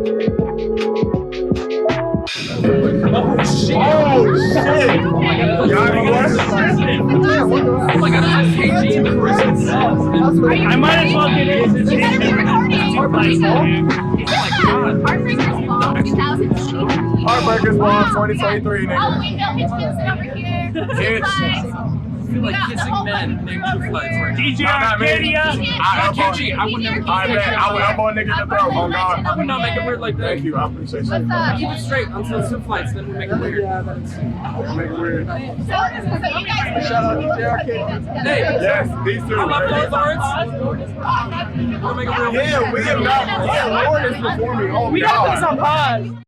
Oh shit! Oh my god, I'm KG and Carissa. I might as well get it. You better be recording. Oh my god. Heartbreaker's Ball 2023. Heartbreaker's Ball 2023, nigga. Halloweenville Hitch Vincent over here. Hitch. Supplies. I feel like kissing men named Two Flights right now. DJ Arcadia. KG, I would never kiss I would elbow a nigga in the throat. Oh God. I would not make it weird like that. Thank you. I appreciate you. What's up? Keep it straight until Two Flights, then we make it weird. Make it weird. So you guys Shout out to DJ Arcadia. Hey, Yes, these two. I love those words. We'll make it real. Yeah, we have not. Yeah, Lauren is performing. Oh We gotta put this God. on pause.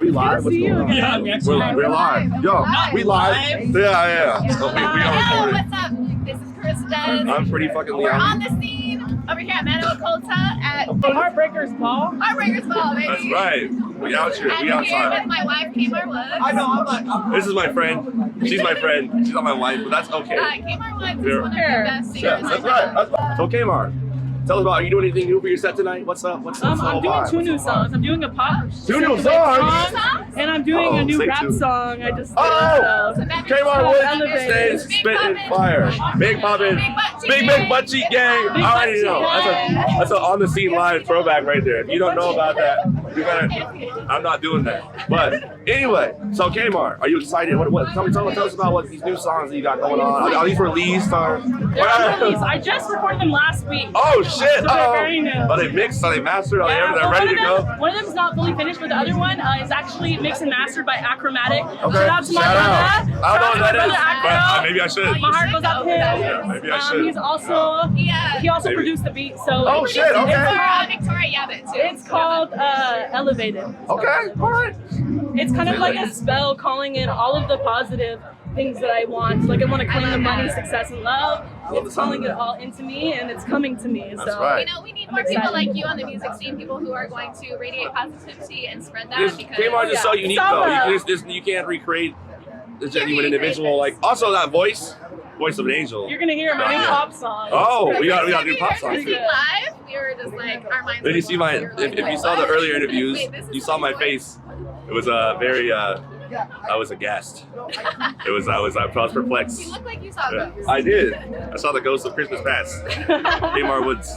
We live? What's going on? Yeah, We're live. Yo, we live. Yeah. Hello, what's up? This is Carissa. I'm Prxtty fucking We're Leon. on the scene over here at Mano Oculta at Heartbreaker's Ball. Heartbreaker's Ball, baby. That's right. We out here. And We I'm here with outside. my wife, Kmart Woods. I know. This is my friend. She's my friend. She's not my wife, but that's okay. Kmart Woods is one of the best Yeah, singers. that's right. That's right. So, Kmart, tell us about. Are you doing anything new for your set tonight? What's up? What's up? I'm doing two new songs. I'm doing a pop Two new Songs? and I'm doing a new say rap two. song. I just Oh! so. Kmart Woods stays Big spitting poppin'. fire. Big poppin'. Big butt cheek gang. I already know. That's an on the scene live throwback right there. If you don't know about that, you gotta. I'm not doing that. But anyway, so Kmart, are you excited? What? Tell us about what these new songs that you got going on. Are these released or? I just recorded them last week. Oh shit! So they're very new. Are they mixed? Are they mastered? Are Yeah, they well, ready to go? One of them's not fully finished, but the other one is actually mixed and mastered by Achromatic. Okay. Shout out to my Shout brother. out. I don't know what that is, but Acro. maybe I should. My heart goes out to him. Yeah, maybe I should. He's also he also Maybe. produced the beat. So Oh, it's- shit, okay. Victoria Yabbit too. It's called Elevated. Okay, all right. It's kind of like a spell calling in all of the positive things that I want. Like I want to claim the money, success, and love. It's calling it all into me, and it's coming to me. That's So right. You know, we need more people like you on the music scene, people who are going to radiate positivity and spread that. This Because Kmart is so unique So, though. You can't recreate the genuine individual. Like also that voice of an angel. you're gonna hear my new pop song. Oh, we got to do pop songs We too. live. We were just like our minds. Then you see my if you saw the earlier interviews, you saw my face. It was very I was aghast. I was perplexed. You look like you saw Yeah, those. I did. I saw the ghost of Christmas past. Kmart Woods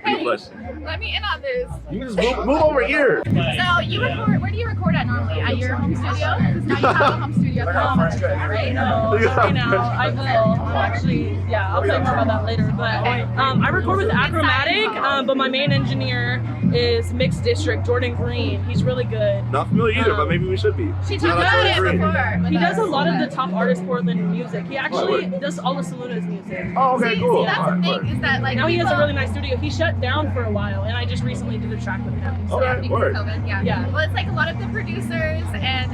in the flesh. Let me in on this. You can just move over here. So you record. Where do you record at normally? At your home studio? Because now you have a home studio at the moment, right? No, right now I will. I'm actually, I'll tell you more about that later. But I record with Achromatic, but my main engineer is Mixed District, Jordan Green. He's really good. Not familiar either, but maybe we should be. She Shout talked out about to it Jordan Green. before. He does a lot of the top artist Portland music. He actually does all of Saluna's music. Oh, okay, cool. See, that's the thing is that like Now he has a people- really nice studio. He shut down for a while, and I just recently did a track with him. So, Okay, because word. of COVID, yeah. Yeah. Well, it's like a lot of the producers and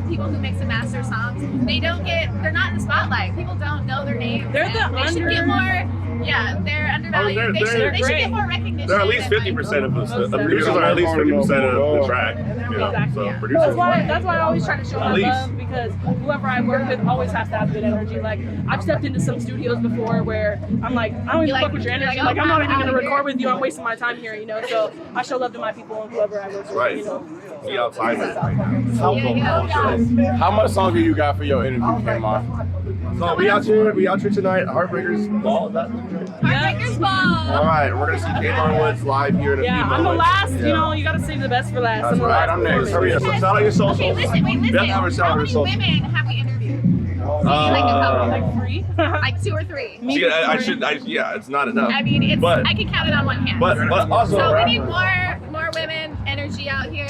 people who mix and master songs, they're not in the spotlight. People don't know their names. They're the and they should get more. Yeah, they're undervalued. they're they should great. get more recognition. They're at least and, like, 50% of Most the definitely. producers are at least 50% of the track. You know, Exactly. so Yeah. producers. That's why I always try to show my least. love, because whoever I work with always has to have good energy. Like I've stepped into some studios before where I'm like, I don't even fuck with your energy. you're like, Like I'm not oh, even gonna I'm out record with you. I'm wasting my time here, you know. So I show love to my people and whoever I work with. Right. You know. We outside right now. yeah. How much song do you got for your interview, Kmart? So we out here tonight. Heartbreaker's Ball. Is that Heartbreaker's Ball. all right? We're gonna see Kmart Woods live here in a few Yeah, moments. I'm the last. Yeah. You know, you gotta save the best for last. That's I'm the right. last I'm next. Hurry up. So shout out your socials. Okay, listen. We have to have our shout How out many socials. women have we interviewed? Like a couple. like free. Like 2 or 3. Me See, I three. should. Yeah, it's not enough. I mean, it's But- I can count it on one hand. But also. so we need more women energy out here.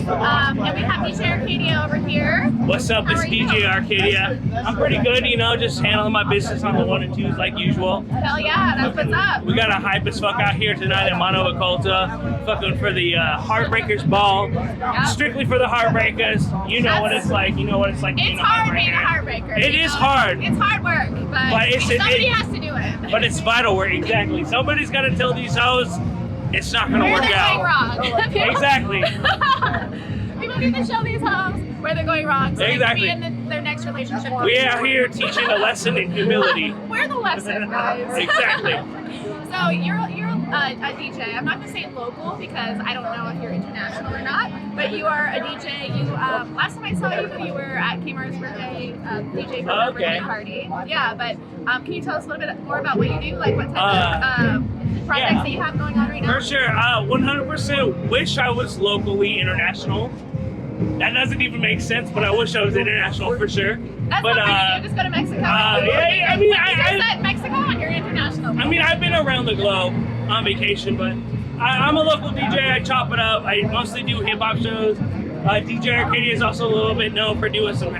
And we have DJ Arcadia over here. What's up? It's How are you? DJ Arcadia. I'm pretty good, you know, just handling my business on the 1 and 2s like usual. Hell yeah, that's what's up. We got a hype as fuck out here tonight at Mano Oculta, fucking for the Heartbreakers Ball. Strictly for the Heartbreakers. You know what it's like. You know what it's like. It's being a hard being a heartbreaker. heartbreaker. It you is know? hard. It's hard work, but it's- somebody it- has to do it. But it's vital work, exactly. Somebody's got to tell these hoes it's not going to Where work they're going out. wrong. Exactly. People need to show these hoes where they're going wrong so they can Exactly. be in their next next relationship. We are here teaching a lesson in humility. We're the lesson, guys. Exactly. So you're a DJ. I'm not gonna say local because I don't know if you're international or not, but you are a DJ. You last time I saw you were at Kmar's birthday DJ for the birthday party. Yeah, but can you tell us a little bit more about what you do? Like what type of projects that you have going on right now? For sure. 100% wish I was locally international. That doesn't even make sense, but I wish I was international for sure. That's but, not what you do. Just go to Mexico. Yeah, I mean, you said Mexico and you're international. I mean, I've been around the globe on vacation, but I'm a local DJ. I chop it up. I mostly do hip hop shows. DJ Arcadia is also a little bit known for doing some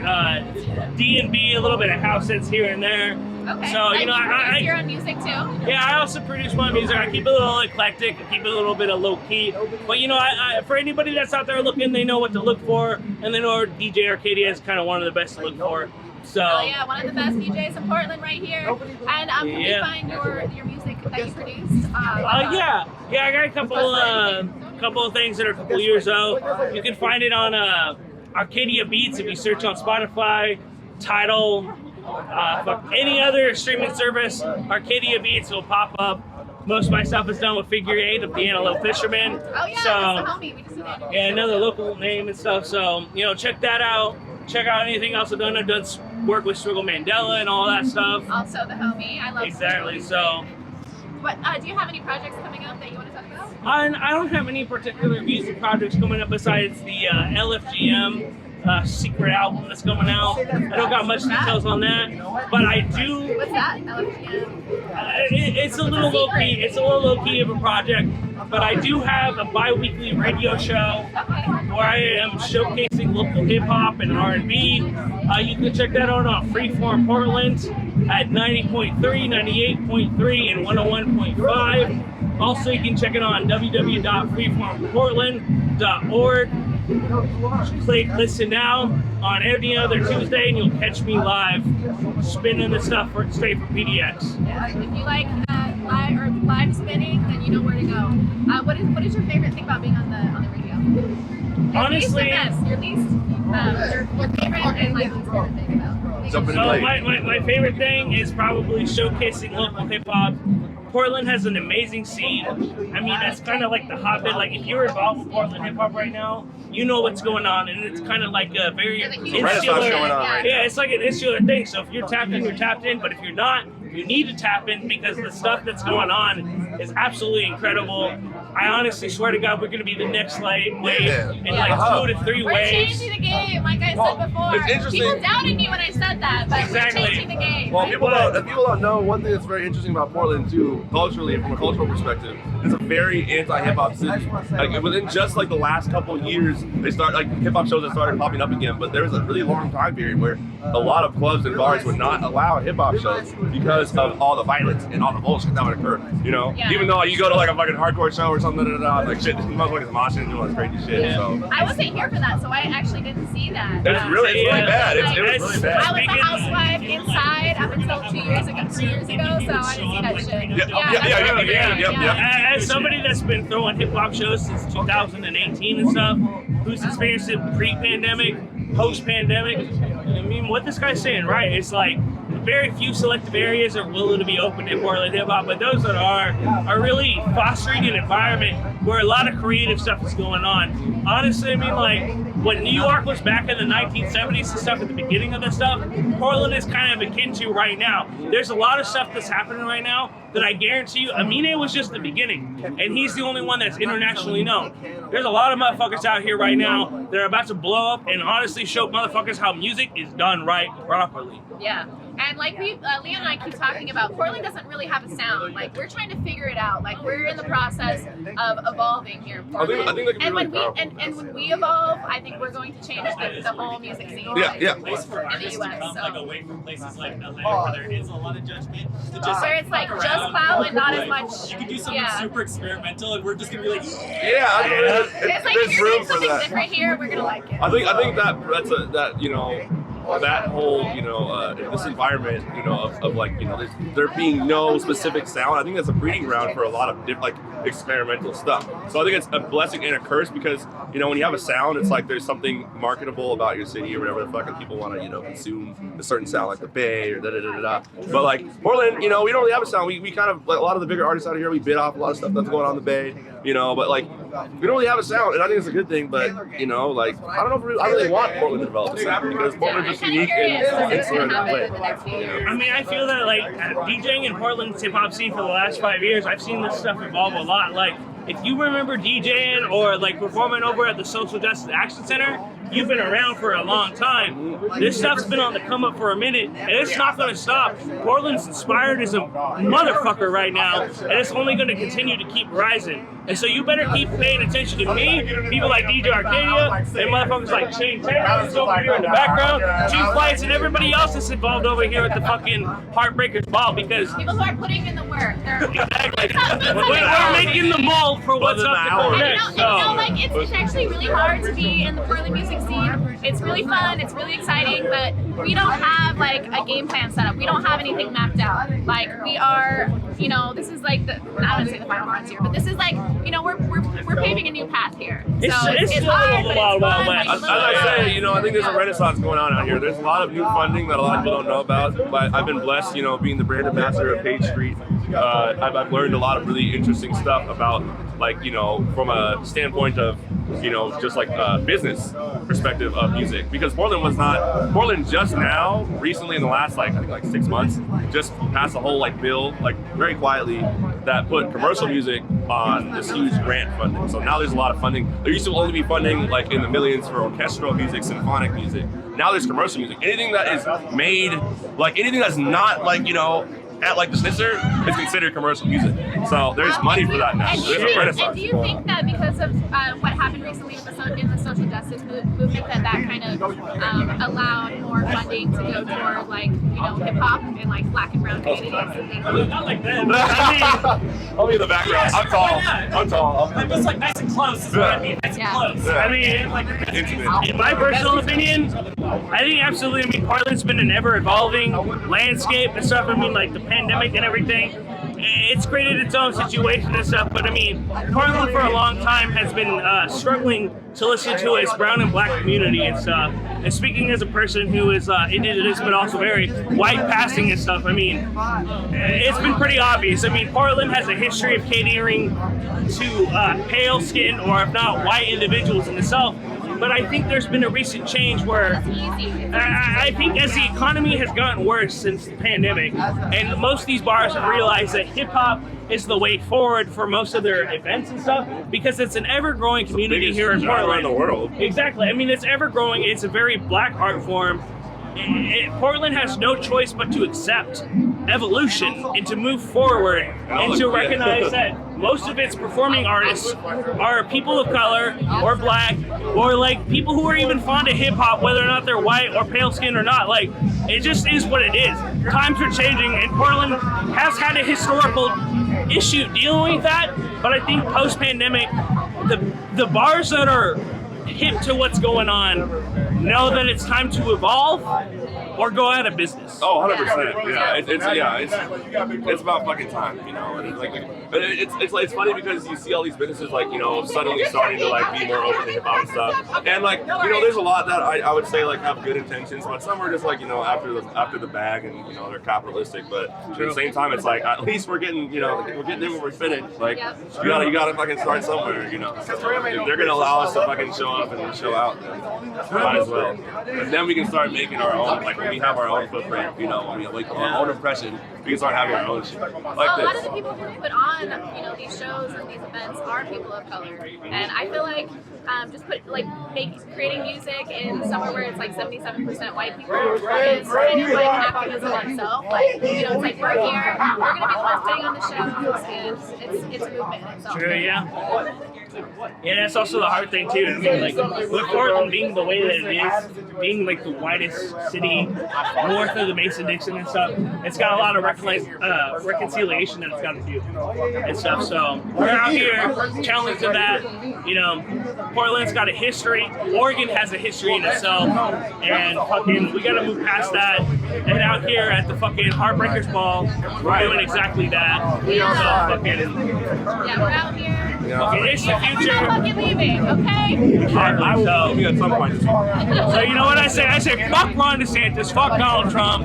D&B, a little bit of house hits here and there. Okay. So you know, I produce your own music too. Yeah, I also produce my music. I keep it a little eclectic. I keep it a little bit of low key. But you know, for anybody that's out there looking, they know what to look for, and they know DJ Arcadia is kind of one of the best to look for. So. Oh yeah, one of the best DJs in Portland right here. And can we find your music that you produced? Yeah, I got a couple of things that are a couple years old. You can find it on Arcadia Beats if you search on Spotify, Tidal, any other streaming service. Arcadia Beats will pop up. Most of my stuff is done with Figure 8 of the Antelope Fisherman. Oh yeah, so, that's the homie. We just did that. Yeah, another local name and stuff. So you know, check that out. Check out anything else I've done. I've done work with Struggle Mandela and all that stuff. Also the homie. I love exactly. So. What do you have any projects coming up that you want to talk about? I don't have any particular music projects coming up besides the LFGM secret album that's coming out. I don't got much details on that, but I do. What's that? LFGM? It's a little low key. It's a little low key of a project, but I do have a bi-weekly radio show where I am showcasing local hip hop and R&B. You can check that out on Freeform Portland at 90.3, 98.3, and 101.5. Also, you can check it on www.freeformportland.org. Click listen now on every other Tuesday, and you'll catch me live spinning the stuff straight from PDX. Yeah, if you like live spinning, then you know where to go. What is your favorite thing about being on the radio? Honestly, your least your favorite and like least favorite thing about. So my favorite thing is probably showcasing local hip hop. Portland has an amazing scene. I mean, that's kind of like the hotbed. Like, if you're involved with Portland hip hop right now, you know what's going on, and it's kind of like a very insular. Yeah, it's like an insular thing. So if you're tapped in, you're tapped in. But if you're not, you need to tap in because the stuff that's going on is absolutely incredible. I honestly swear to God, we're going to be the next wave in like 2 to 3 waves. We're changing the game, like I said before. It's interesting. People doubted me when I said that, but we're changing the game. Well, people don't know, one thing that's very interesting about Portland too, culturally, from a cultural perspective, it's a very anti-hip-hop city. Like, within just like the last couple of years, they start like hip-hop shows that started popping up again. But there was a really long time period where a lot of clubs and bars would not allow hip-hop shows because of all the violence and all the bullshit that would occur. You know, even though you go to like a fucking hardcore show or something, like shit, this motherfucker's moshing and doing all this crazy shit. So I wasn't here for that, so I actually didn't see that. It's really bad. It was really bad. I was a housewife inside up until 3 years ago, so I didn't see that shit. Yeah. As somebody that's been throwing hip hop shows since 2018 and stuff, who's experienced it pre-pandemic, post-pandemic, I mean, what this guy's saying, right? It's like very few selective areas are willing to be open to Portland hip hop, but those that are really fostering an environment where a lot of creative stuff is going on. Honestly, I mean, like when New York was back in the 1970s and stuff at the beginning of this stuff, Portland is kind of akin to right now. There's a lot of stuff that's happening right now that I guarantee you, Amine was just the beginning, and he's the only one that's internationally known. There's a lot of motherfuckers out here right now that are about to blow up and honestly show motherfuckers how music is done right properly. Yeah. And like Leon and I keep talking about, Portland doesn't really have a sound. Like, we're trying to figure it out. Like, we're in the process of evolving here in Portland. I think and when we evolve, I think we're going to change the whole music scene. In the US. Like away from places like LA where there is a lot of judgment. Where it's like just clout and not as much. You could do something super experimental, and we're just gonna be like, it's like if you're doing something different here, we're gonna like it. I think that's that whole, this environment, of like, there being no specific sound, I think that's a breeding ground for a lot of different, like, experimental stuff. So I think it's a blessing and a curse because, when you have a sound, it's like there's something marketable about your city or whatever the fuck, and people want to, consume a certain sound like the Bay or da-da-da-da-da. But like Portland, we don't really have a sound. We kind of, like, a lot of the bigger artists out here, we bid off a lot of stuff that's going on in the Bay, but like, we don't really have a sound, and I think it's a good thing, but, like, I don't know if I really want Portland to develop a sound because Portland's just unique in certain way. I mean, I feel that, like, DJing in Portland's hip-hop scene for the last 5 years, I've seen this stuff evolve a lot. Like, if you remember DJing or, like, performing over at the Social Justice Action Center, you've been around for a long time. This stuff's been on the come up for a minute, and it's not going to stop. Portland's inspired as a motherfucker right now, and it's only going to continue to keep rising. And so you better keep paying attention to me, people like DJ Arcadia, and motherfuckers like Shane Taylor, who's over here in the background, Chief Flights, and everybody else that's involved over here at the fucking Heartbreakers ball, because people who are putting in the work. Exactly. We're making the mold for what's up to come next. Like, it's actually really hard to be in the Portland music scene. It's really fun, it's really exciting, but we don't have, like, a game plan set up. We don't have anything mapped out. Like, we are, this is like I don't want to say the final frontier, but this is like, we're paving a new path here. So it's hard, but it's fun. As I say, I think there's a renaissance going on out here. There's a lot of new funding that a lot of people don't know about, but I've been blessed, being the brand ambassador of Page Street. I've learned a lot of really interesting stuff about, like, from a standpoint of, just like a business perspective of music. Because Portland just now, recently in the last, I think 6 months, just passed a whole, bill, very quietly, that put commercial music on this huge grant funding. So now there's a lot of funding. There used to only be funding, in the millions for orchestral music, symphonic music. Now there's commercial music. Anything that is made, anything that's not, at the Snitzer is considered commercial music. So there's money for that now. There's a renaissance. And do you think that because of what happened recently in the social justice movement, that kind of allowed more funding to go toward hip hop and black and brown communities and things? Not like that. I'll be in the background. I'm tall. I'm just nice and close is what I mean. Nice and close. I mean, Intimate. in my personal opinion, I think absolutely. Portland's been an ever-evolving landscape and stuff. The pandemic and everything, it's created its own situation and stuff, but Portland for a long time has been struggling to listen to its brown and black community and stuff. And speaking as a person who is indigenous but also very white passing and stuff, it's been pretty obvious. Portland has a history of catering to pale skin or if not white individuals in the South. But I think there's been a recent change where I think as the economy has gotten worse since the pandemic, and most of these bars have realized that hip hop is the way forward for most of their events and stuff, because it's an ever-growing community here in Portland. Around the world. Exactly. It's ever-growing. It's a very black art form. Portland has no choice but to accept evolution and to move forward and to recognize that most of its performing artists are people of color or black or people who are even fond of hip hop, whether or not they're white or pale skin or not. It just is what it is. Times are changing, and Portland has had a historical issue dealing with that. But I think post-pandemic, the bars that are hip to what's going on know that it's time to evolve or go out of business. Oh, 100%. It's about fucking time, And it's funny because you see all these businesses suddenly starting to be more open to hip hop and stuff. And there's a lot that I would say have good intentions, but some are just after the bag and they're capitalistic. But at the same time, it's at least we're getting we're getting in when we're finished. You gotta fucking start somewhere. If they're gonna allow us to fucking show up and show out, then might as well. And then we can start making our own. When we have our own footprint, when we have our own impression, we can start having our own shit. A lot of the people who put on, these shows and these events are people of color, and I feel creating music in somewhere where it's 77% white people is kind of activism itself. We're here, we're gonna be the ones putting on the shows, and it's a movement in itself. True, yeah. Yeah, that's also the hard thing too. I mean, like with Portland being the way that it is, being like the widest city north of the Mason-Dixon and stuff, it's got a lot of reconciliation that it's got to do and stuff. So we're out here challenging that. You know, Portland's got a history. Oregon has a history in itself, and fucking we gotta move past that. And out here at the fucking Heartbreakers Ball, we're doing exactly that. So fucking Yeah, we're out here. fucking it's the We're future. not fucking leaving, okay? Exactly. So, at some point. so you know what I say? I say fuck Ron DeSantis, fuck Donald Trump,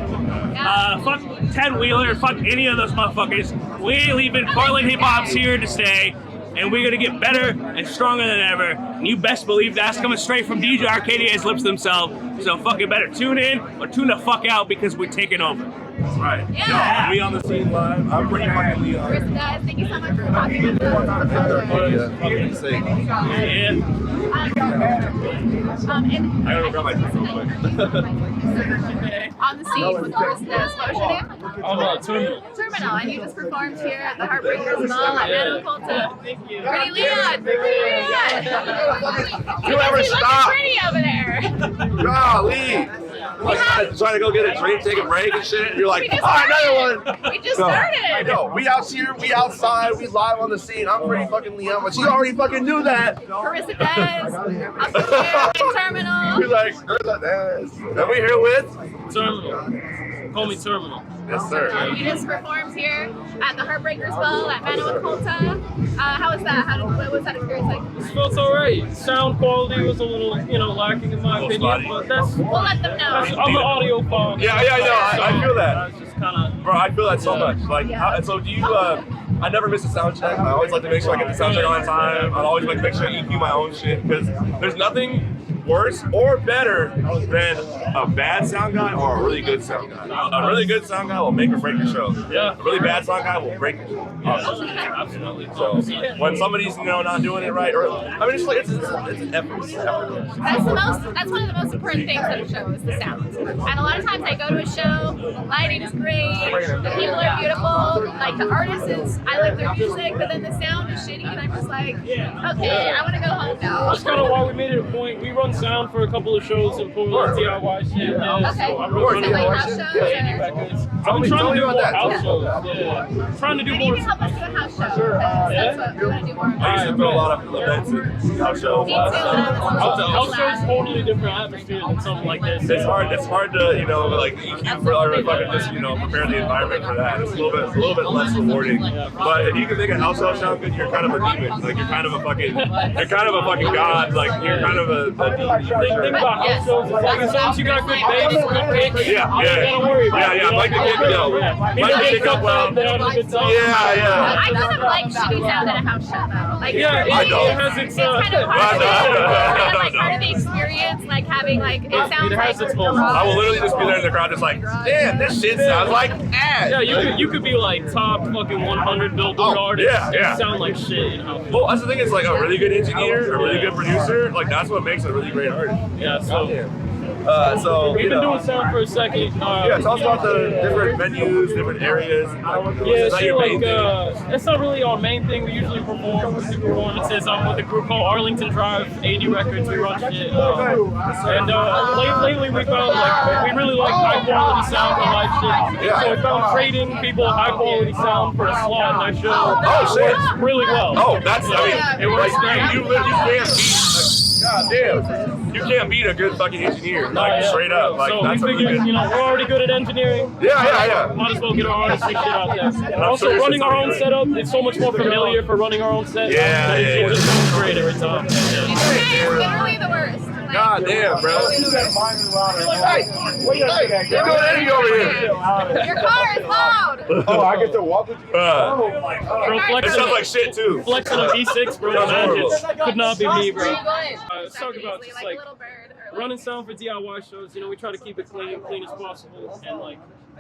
fuck Ted Wheeler, fuck any of those motherfuckers. We ain't leaving. Portland hip hop's here to stay, and we're gonna get better and stronger than ever. And you best believe that's coming straight from DJ Arcadia's lips themselves. So fucking better tune in or tune the fuck out because we're taking over. That's right. Yeah. We on the scene live. I'm pretty fucking Leon. Carissa, guys, thank you so much for talking with us. Fucking sick. Yeah. And I gotta grab my drink real quick. on the scene with Carissa, what was your name? Terminal. Terminal, and you just performed here at the Heartbreakers Ball at Mano Oculta. Prxtty Leon! Prxtty Leon! You ever stop? Pretty over there! Golly. Like, trying to go get a drink, take a break and shit. You're like, We just another one. We just started! I know. We out here, we outside, we live on the scene. I'm pretty fucking Leon, but she already fucking knew that. Carissa does. Up here in Terminal. We're like, and we here with? Terminal. Call me Terminal. Yes, sir. You just performed here at the Heartbreakers Ball at Mano Oculta. How was that? What was that experience like? It felt alright. Sound quality was a little, lacking in my opinion, but that's. We'll let them know. I'm an audio phone. Yeah, I know. I feel that. I was just kind Bro, I feel that so Yeah. much. Like, so do you, I never miss a sound check. I always like to make sure I get the sound check on time. I always like to make sure I EQ my own shit, because there's nothing worse or better than a bad sound guy or a really good sound guy. A really good sound guy will make or break your show. Yeah. A really bad sound guy will break your show. absolutely. So when somebody's not doing it right, or I mean, it's like it's an effort. That's one of the most important things at a show is the sound. And a lot of times I go to a show, lighting is great, the people are beautiful, like the artist is, I like their music, but then the sound is shitty, and I'm just like, okay, I want to go home now. That's kind of why we made it a point. We run sound for a couple of shows in Portland, DIY shit. Yeah, Okay. so I'm really So like running house shows indie or? records. I'm trying to do more house shows. Yeah. I'm trying to do Maybe you more. can help us do a house show. Because that's what we want to do more of. I used to throw a lot of events and house shows. Me too, and House shows totally different atmosphere than something like this. It's hard to like EQ for or fucking just prepare the environment for that. It's a little bit less rewarding. But if you can make a house show sound good, you're kind of a demon. Like you're kind of a fucking god. Like you're kind of a demon. Think about house shows. It's like as long as you got good bass, good picks, you don't gotta worry about it. Yeah, like the kick, Like the kick up well. They're having a good time. Yeah. I kind of like shitty sound at a house show though. Like, Yeah, I know. it has its. It's kind of part of the experience, like having like it sounds It has like its moments. I will literally just be there in the crowd, just like, damn, this shit sounds like ass. Yeah, you could be like top fucking 100 Billboard artist. yeah. And sound like shit. Well, that's the thing. Is like a really good engineer, a really good producer. Like that's what makes a really great artist. Yeah, so So we've been doing sound for a second. Yeah, tell us about the different venues, different areas. Yeah, It's not so your main it's not really our main thing. We usually perform with performances with a group called Arlington Drive 80 Records. We run shit. Lately we found like we really like high quality sound for live shit. Yeah. So we found trading people high quality sound for a slot in their show. Oh, shit. Works really well. Oh, that's It works like, great. you can't beat. God damn, you can't beat a good fucking engineer. Like straight up. Like So that's we a really figured, good. we're already good at engineering. Yeah. Might as well get our artists and shit out there. And I'm also sure running our own it's setup, it's so much more familiar for running our own set. Yeah. It just sounds great every time. It's literally the worst. Like, God damn, bro. Hey, you're doing anything over here? your car is loud. Oh, I get to walk with you? Bro, It flexing, sounds like shit too. flexing a V6, bro, Sounds man, horrible. just could not be me, bro. Let's talk about just, like like, a little bird. Or Running sound for DIY shows, we try to keep it clean as possible,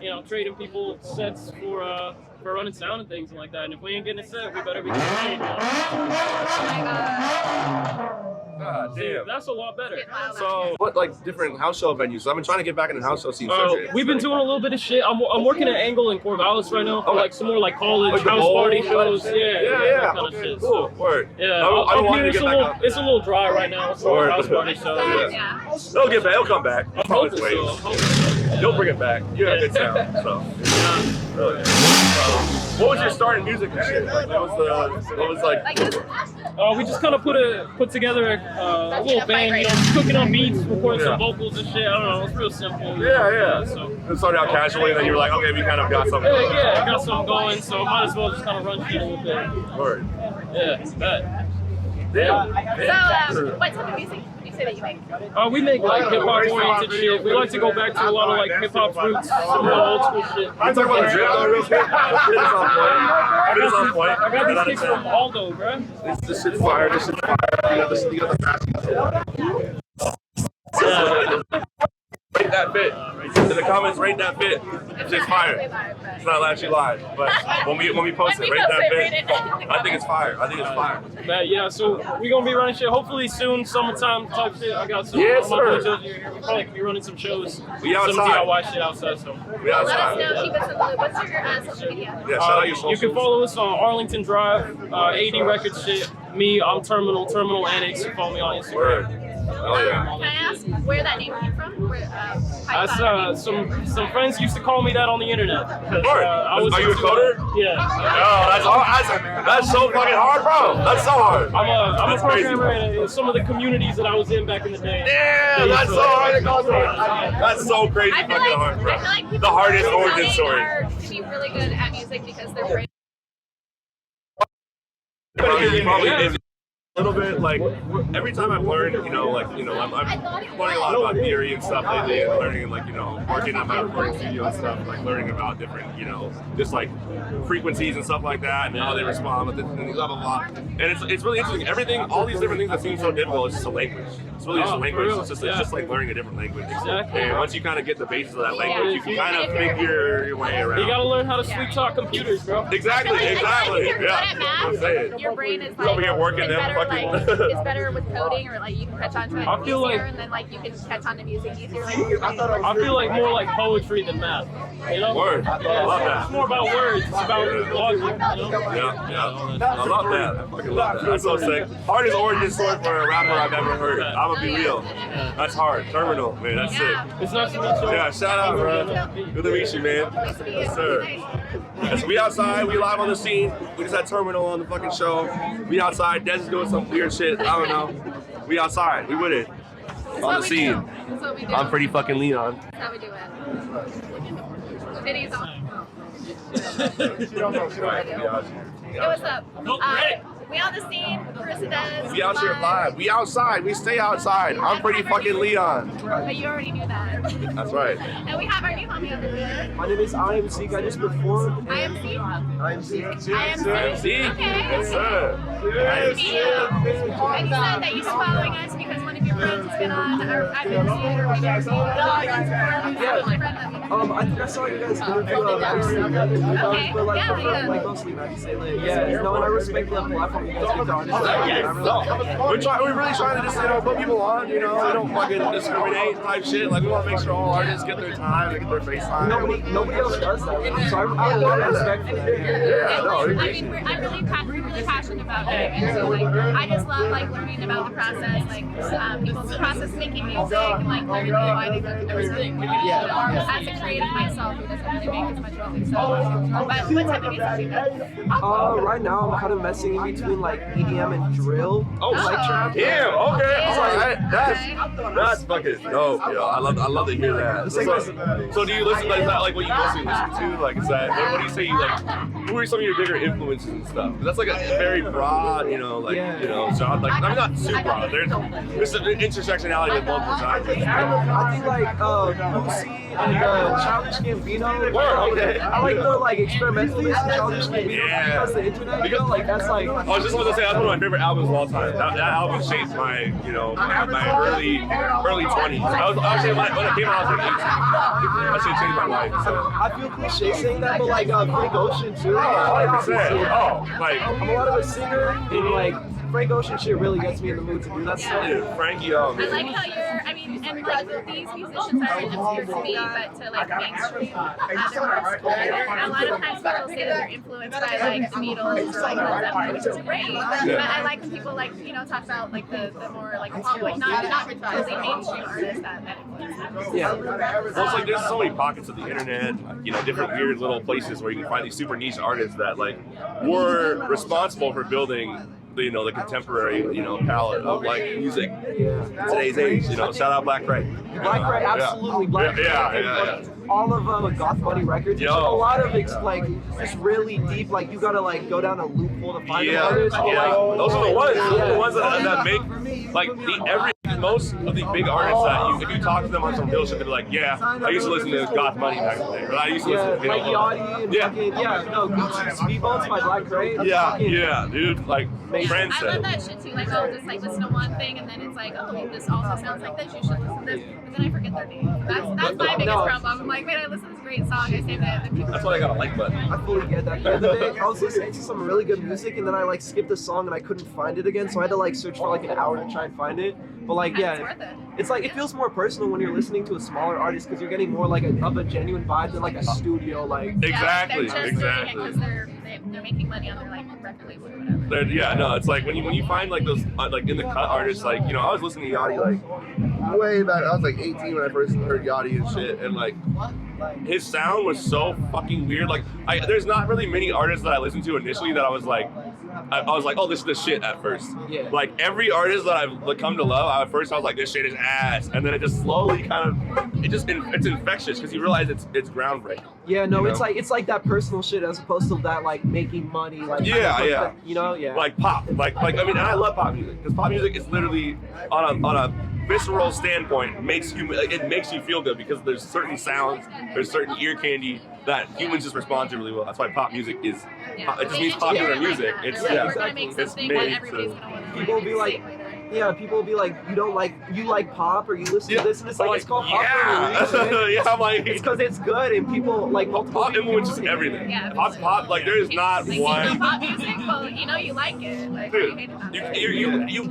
and trading people sets for running sound and things like that. And if we ain't getting a set, we better be doing it. Oh my god. God See, damn. that's a lot better. So, what like different house show venues? I've been trying to get back in the house show scene. We've been doing a little bit of shit. I'm working at Angle in Corvallis right now for like some more like college Like the house bowl? party shows. Yeah. Yeah. That kind of shit. Cool. So, Word. yeah, I up wanted here to get back up. it's a little dry right now for Word. house party shows. Yeah. It'll get back. It'll come back. I'm hoping so. You'll bring it back. You got a good sound. So. Really. What was your start in music and shit? Like, what was like? We just kind of put together a little band, you know, just cooking on beats, recording some vocals and shit. I don't know, it's real simple. Yeah. So It started out casually, and then you were like, okay, we kind of got something. yeah, got something going, so might as well just kind of run shit a little bit. Word. Yeah, bet. So, what type of music would you say that you make? We make like hip hop oriented shit. We like to go back to a lot of like hip hop roots, some real old school shit. Can you talk about the drip though, real quick? It's on point. It's on point. I got these kicks from Aldo, bro. This shit's fire. This shit's fire. You got the Rate that bit. In the comments, rate that bit. It's just fire. It's not actually live, but when we post it, rate that bit. I think it's fire. Yeah, so we gonna be running shit hopefully soon, summertime type shit. I got some. Yes, my sir. boys here. We'll probably be running some shows. We outside. Some DIY shit outside. So We Let us outside. know, keep us in the loop. What's your social media? Yeah, shout out your socials. you can follow us on Arlington Drive, 80 Records shit. Me, I'm Terminal Annex. You follow me on Instagram. Word. Oh yeah. Can I ask where that name came from? Where, how you That's found it? some friends used to call me that on the internet. Word. I was Are you a coder? Yeah. Oh, that's hard. That's so fucking hard, bro. That's so hard. I'm a That's crazy. programmer in some of the communities that I was in back in the day. Yeah, that's so hard to call that. That's so crazy I feel fucking like, hard, bro. I feel like people The hardest who are origin coding story. are to be really good at music because they're great. Probably a little bit like every time I've learned, I'm learning a lot about theory and stuff lately, and learning working in my recording studio and stuff, like learning about different, just like frequencies and stuff like that, and how they respond with it, and you have a lot. And it's really interesting. Everything, all these different things that seem so difficult, it's just a language. It's really just a language. It's just like learning a different language. Exactly. And once you kind of get the basis of that language, you can kind of figure your way around. You gotta learn how to sweet talk computers, bro. Exactly. If you're good at I'm saying. math, your brain is Over here working is them better, fucking- is better with coding, or like you can catch on to it I feel easier, like- and then like you can catch on to music easier. Like your brain is I feel like more like poetry than math. You know? Word. I love that. It's more about words. It's about logic. You know? Yeah. I love that. I fucking love that. That's so sick. Hardest origin story for a rapper I've ever heard. I'm gonna be real. That's hard. Terminal, man. That's sick. It's nice to meet you. Yeah, shout out, bro. Good to meet you, man. Yes, sir. Yeah, so we outside, we live on the scene. We just had Terminal on the fucking show. We outside. Des is doing some weird shit. I don't know. We outside. We with it. On the scene. That's what we do. I'm Prxtty fucking Leon. That's how we do it. Videos on. Hey, what's up? We on the scene. Carissa Des. We out here live. We outside. We stay outside. I'm Prxtty fucking Leon. But you already knew that. That's right. And we have our new homie over there. My name is IMC. I just performed. IMC. IMC. IMC. See? Okay. Yes, sir. And you said that you're following us because one of your friends has been on our IMC or maybe our I think I saw you guys go to but like mostly Maggie. Yeah, no, and I respect the platform you guys get to on. We're really trying to just put people on. We don't fucking discriminate type shit. Like we want to make sure all artists get their time, they get their face time. Nobody else does that. So I really respect that. Yeah, no, I mean, I'm really passionate about it, and so like I just love like learning about the process, like people's process making music, and like learning why they do everything. As a creative myself, who doesn't really make as much money, so but what type of music do you make? Right now I'm kind of messing in between like EDM and drill. Like trap. Damn, okay. That's fucking dope, yo. I love to hear that. So do you listen? Like, is that like what you mostly listen to? Like, is that what do you say? Who are some of your bigger influences and stuff? 'Cause that's like a very broad, genre. Like, I'm not super broad. There's an intersectionality with multiple genres. I think like Lucy and Childish Gambino. Word, okay. I like the like experimentalists and Childish Gambino because the internet. Like that's like. I was just about to say that's one of my favorite albums of all time. That album shaped my, my early 20s. I was actually when it came out, I was like 18. That shit changed my life. So. I feel cliche saying that, but like Frank Ocean too. 100%. Oh, like I'm a lot of a singer, and like Frank Ocean shit really gets me in the mood to do that stuff. dude, Frankie, I like how you're, I mean, and like these musicians aren't obscure to me, but to like mainstream, they're more obscure. And a lot of times people say that they're influenced by like the Beatles or like Led Zeppelin, which is great. But I like when people like, you know, talk about like the more like obscure, like not really mainstream artists that influence them. Yeah. Well, it's like there's so many pockets of the internet, you know, different weird little places where you can find these super niche artists that like were responsible for building the, you know, the contemporary, you know, palette of like music in today's age. You know, shout out Black Crate. Black Crate, absolutely. Black Crate. Yeah. All of Goth Bunny records. Yo. Like, a lot of it's like just really deep. Like you gotta like go down a loophole to find the artists. But, like, those are the ones. Those are the ones that make like most of the big artists that if you talk to them on some real shit, they're like, yeah, I used to listen to Goth Bunny back in the day. Or I used to listen to, you know, like Yachty and fucking, no, Gucci Speedboats by Black Crate. Yeah, dude, like friends I love that shit too. Like I'll just like listen to one thing and then it's like, oh, this also sounds like this. You should listen to this, but then I forget their name. That's my biggest problem. I'm like, man, I listened to this great song. I saved it. And people That's why I got a like button. I fully get that. The other day, I was listening to some really good music and then I like skipped a song and I couldn't find it again, so I had to like search for like an hour to try and find it. But like, it's worth it. it's like it feels more personal when you're listening to a smaller artist because you're getting more like of a genuine vibe than like a studio like. Exactly. They're just doing it because they're making money on their like record label or whatever. No, it's like when you find like those like in the cut artists, like, you know, I was listening to Yachty like way back. I was like 18 when I first heard Yachty and shit, and like his sound was so fucking weird. Like there's not really many artists that I listened to initially that I was like, oh, this is the shit at first. Yeah. Like every artist that I've come to love, at first I was like, this shit is ass, and then it just slowly kind of, it's infectious because you realize it's groundbreaking. Yeah, no, You it's know? like that personal shit as opposed to that like making money, like Yeah. you know, Like pop, like I mean, and I love pop music because pop music is literally on a visceral standpoint makes you feel good because there's certain sounds, there's certain ear candy that humans just respond to really well. That's why pop music is. It just means popular music. It's We're gonna make something that made everybody's to. gonna want to. People will be like, people will be like, you like pop or you listen to this, and it's like it's called pop for a reason. Yeah, I'm like, It's because it's good and people like multiple pop influences everything. Yeah, Pop, like there is not like, You know one. pop music, well, you know you like it. Like, you hate it not.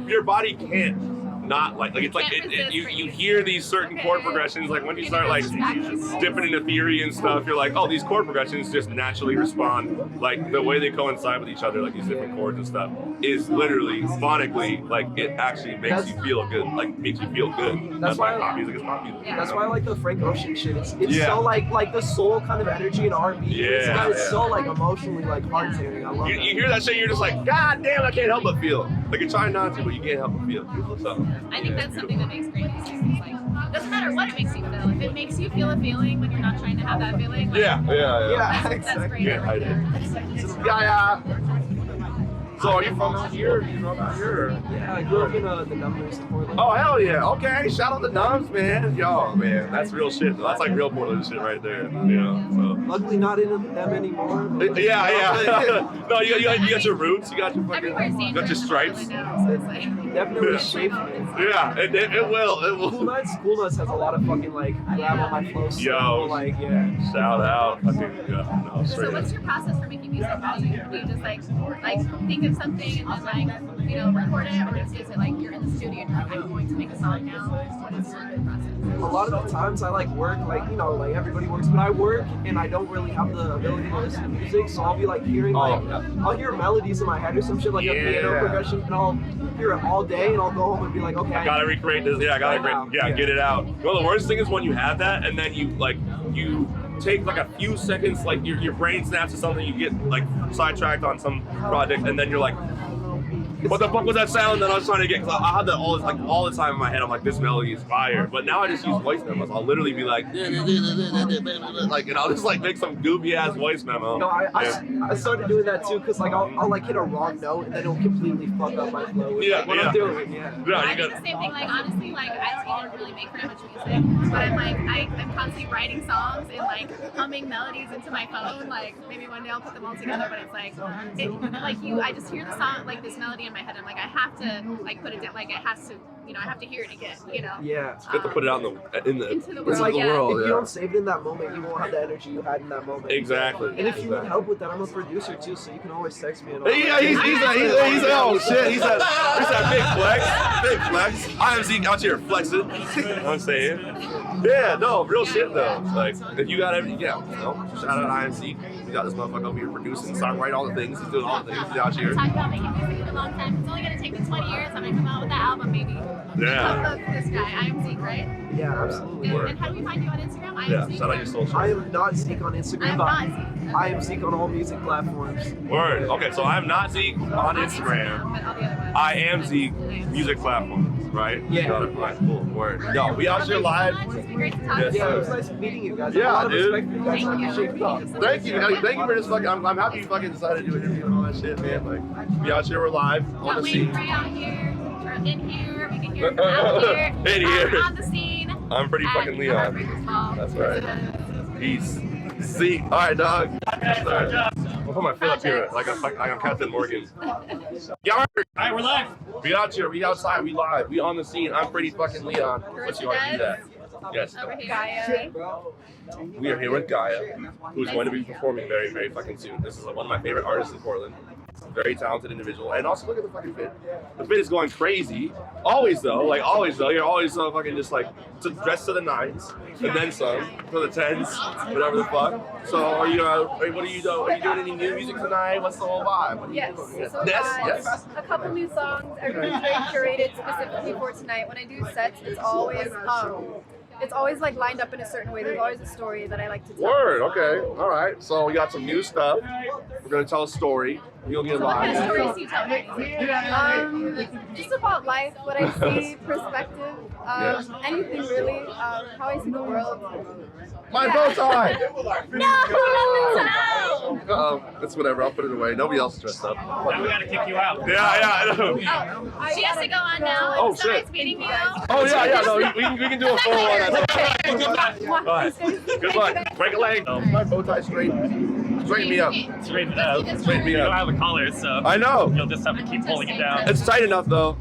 Your body can't not like it's like you hear these certain chord progressions, like when you start like dipping into theory and stuff, you're like, oh, these chord progressions just naturally respond, like the way they coincide with each other, like these different chords and stuff is literally phonically, like it actually makes you feel good, like makes you feel good. That's why pop music is pop music. That's why I like the Frank Ocean shit. It's so like the soul kind of energy in R&B. It's so like emotionally like heart tearing. I love it. You hear that shit, you're just like, God damn, I can't help but feel. Like you're trying not to, but you can't help but feel. So I think that's something that makes great music. It's like, it doesn't matter what it makes you feel. If it makes you feel a feeling when you're not trying to have that feeling, like, that's great. Yeah. So are you from here? Yeah, I grew up in the numbers in Portland. Oh, hell yeah. Okay, shout out the Numbs, man. Yo, man, that's real shit. That's like real Portland shit right there, you know, so. Luckily not in them anymore. Yeah. No, you got your roots, you got your fucking, you got your stripes. Definitely shaped me. Yeah, it will. Cool Nuts has a lot of fucking like grab on my flow. Yo, like shout out. No, so what's your process for making music? Do you just like think of something and then like, you know, record it, or is it like you're in the studio and you're like, I'm going to make a song now? What is your process? A lot of the times I like work, like, you know, like everybody works, but I work and I don't really have the ability to listen to music, so I'll be like hearing I'll hear melodies in my head or some shit, like a piano progression, and I'll hear it all day and I'll go home and be like, okay, I gotta recreate this. Yeah, I gotta get it out. Well, the worst thing is when you have that and then you take like a few seconds, like your brain snaps to something, you get like sidetracked on some project, and then you're like, what the fuck was that sound that I was trying to get? Cause I had that all the time in my head. I'm like, this melody is fire. But now I just use voice memos. I'll literally be like, like, and I'll just like make some goopy ass voice memo. No, I started doing that too, cause like I'll like hit a wrong note and then it'll completely fuck up my flow. I'm doing. I do the same thing. Like honestly, like I don't even really make very much music, but I'm like I'm constantly writing songs and like humming melodies into my phone. Like maybe one day I'll put them all together, but it's like I just hear the song, like this melody in my head. I'm like, I have to like put it down. Like it has to you know, I have to hear it again, you know. Yeah. You have to put it out in the Into the It's world, like yeah. world. if you Yeah. don't save it in that moment, you won't have the energy you had in that moment. Exactly. And if you need help with that, I'm a producer too, so you can always text me. And all Yeah, he's oh shit. He's that big flex. I am Zeke out here flexing. You know what I'm saying? Yeah, no, real shit though. Like, if you got everything, yeah, you know, shout out I am Zeke. We got this motherfucker over here producing, songwriting, all the things. He's doing all the things. He's out here. Talk about making music for a long time. It's only gonna take me 20 years. I'm gonna come out with that album, maybe. Yeah. Of this guy, I am Zeke, right? Yeah, absolutely. And how do we find you on Instagram? I am Yeah, Zeke. shout out your social. I am not Zeke on Instagram, I am but not Zeke. I am Zeke on all music platforms. Word. Okay, so I'm not Zeke on Instagram. But all the other ones. I am Zeke music platforms, right? Yeah. Got it. Right, cool. Word. Yo, we out here live. It's been great to talk Yes, to Yeah, you. it was nice meeting you guys. Yeah, I have a lot of dude. respect for you guys. I appreciate you. Thank you for this fucking. I'm happy you fucking decided to do an interview and all that shit, man. Like, we out here, we're live on Got the Wayne scene. Free out here, or in here, we can hear it from out here. In here. On the scene. I'm pretty at fucking the Leon. Heartbreaker Mall. That's right. Peace. See. All right, dog. Sorry. I'll put my foot up here like I'm Captain Morgan. Yeah, all Alright, we're live. we out here, we outside, we live, we on the scene. I'm pretty fucking Leon. Let's you want to do that. Yes. Over here. We are here with Gaia, who's going to be performing very, very fucking soon. This is one of my favorite artists in Portland. Very talented individual. And also look at the fucking fit. The fit is going crazy. Always though, you're always so fucking just like dressed to the nines and then some, to the tens, whatever the fuck. So are you what are you doing? Are you doing any new music tonight? What's the whole vibe? What are you Yes. doing? So Yes. a couple new songs. Everything's very curated specifically for tonight. When I do sets, it's always like lined up in a certain way. There's always a story that I like to tell. Word, okay. All right. So we got some new stuff. We're gonna tell a story. You'll get What kind of live. stories do you tell? Just about life, what I see, perspective, Yes. anything really, how I see the world. My bow tie! No! It's whatever. I'll put it away. Nobody else is dressed up. Now we gotta kick you out. Yeah, I know. She has to go on now. Oh, I'm sorry shit. it's meeting you. Oh yeah. No, we can do a full one. All right. Good luck. Break a leg. My bow tie straight. Straighten me up. Straighten it up. Straighten me You don't up. have a collar, so I know. you'll just have to keep pulling it down. It's tight enough though.